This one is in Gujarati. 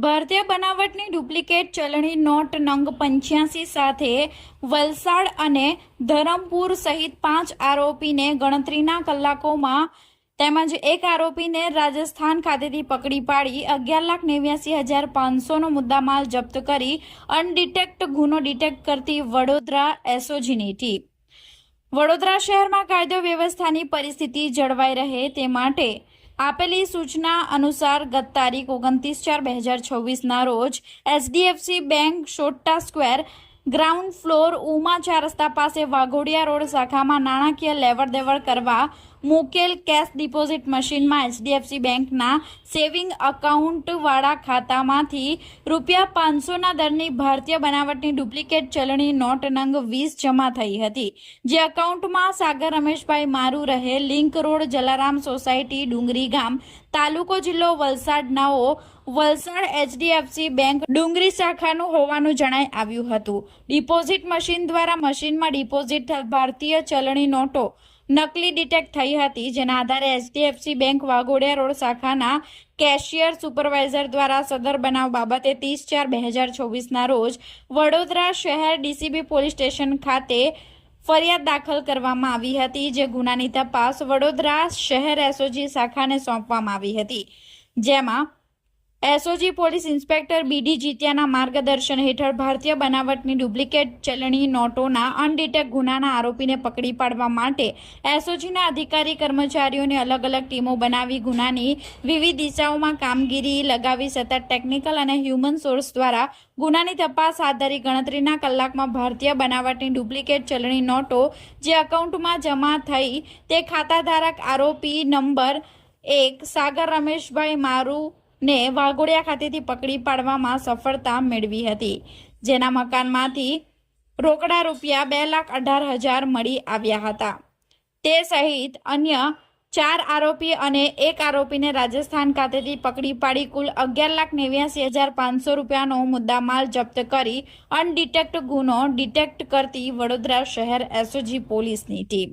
ભારતીય બનાવટની ડુપ્લિકેટ ચલણી નોટ નંગ 85 સાથે વલસાડ અને ધરમપુર સહિત 5 આરોપીને ગણતરીના કલાકોમાં તેમજ એક આરોપીને રાજસ્થાન ખાતેથી પકડી પાડી 11,89,500નો મુદ્દામાલ જપ્ત કરી અનડિટેક્ટ ગુનો ડિટેક્ટ કરતી વડોદરા એસઓજીની ટીમ વડોદરા શહેરમાં કાયદો વ્યવસ્થાની પરિસ્થિતિ જળવાઈ રહે તે માટે આપેલી સૂચના અનુસાર ગત તારીખ 29/4/2026ના રોજ એચડીએફસી બેંક શોટ્ટા સ્ક્વેર ગ્રાઉન્ડ ફ્લોર ઉમા 4 રસ્તા પાસે વાઘોડિયા રોડ શાખામાં નાણાકીય લેવડ દેવડ કરવા મૂકેલ કેશ ડિપોઝિટ મશીનમાં એચડીએફસી બેંકના સેવિંગ એકાઉન્ટવાળા ખાતામાંથી ₹500ના દરની ભારતીય બનાવટની ડુપ્લિકેટ ચલણી નોટ નંગ 20 જમા થઈ હતી, જે એકાઉન્ટમાં સાગર રમેશભાઈ મારુ રહે લિંક રોડ જલારામ સોસાયટી ડુંગરી ગામ તાલુકો જિલ્લો વલસાડનાઓ વલસાડ એચડીએફસી બેંક ડુંગરી શાખાનું હોવાનું જણાઈ આવ્યું હતું। ડિપોઝિટ મશીન દ્વારા મશીનમાં ડિપોઝિટ થયેલ ભારતીય ચલણી નોટો નકલી ડિટેક્ટ થઈ હતી, જેના આધારે એચડીએફસી બેંક વાઘોડિયા રોડ શાખાના કેશિયર સુપરવાઇઝર દ્વારા સદર બનાવ બાબતે 30/4/2026ના રોજ વડોદરા શહેર ડીસીબી પોલીસ સ્ટેશન ખાતે ફરિયાદ દાખલ કરવામાં આવી હતી, જે ગુનાની તપાસ વડોદરા શહેર એસઓજી શાખાને સોંપવામાં આવી હતી, જેમાં એસઓજી પોલીસ ઇન્સ્પેક્ટર બીડી જીત્યાના માર્ગદર્શન હેઠળ ભારતીય બનાવટની ડુપ્લિકેટ ચલણી નોટોના અનડિટેક્ટ ગુનાના આરોપીને પકડી પાડવા માટે એસઓજીના અધિકારી કર્મચારીઓની અલગ અલગ ટીમો બનાવી ગુનાની વિવિધ દિશાઓમાં કામગીરી લગાવી સતત ટેકનિકલ અને હ્યુમન સોર્સ દ્વારા ગુનાની તપાસ હાથ ધરી ગણતરીના કલાકમાં ભારતીય બનાવટની ડુપ્લિકેટ ચલણી નોટો જે એકાઉન્ટમાં જમા થઈ તે ખાતાધારક આરોપી નંબર 1 સાગર રમેશભાઈ મારુ ને વાઘોડિયા ખાતેથી પકડી પાડવામાં સફળતા મેળવી હતી, જેના મકાનમાંથી રોકડા ₹2,18,000 મળી આવ્યા હતા। તે સહિત અન્ય 4 આરોપી અને એક આરોપીને રાજસ્થાન ખાતેથી પકડી પાડી કુલ ₹11,89,500નો મુદ્દામાલ જપ્ત કરી અનડિટેક્ટ ગુનો ડિટેક્ટ કરતી વડોદરા શહેર એસઓજી પોલીસની ટીમ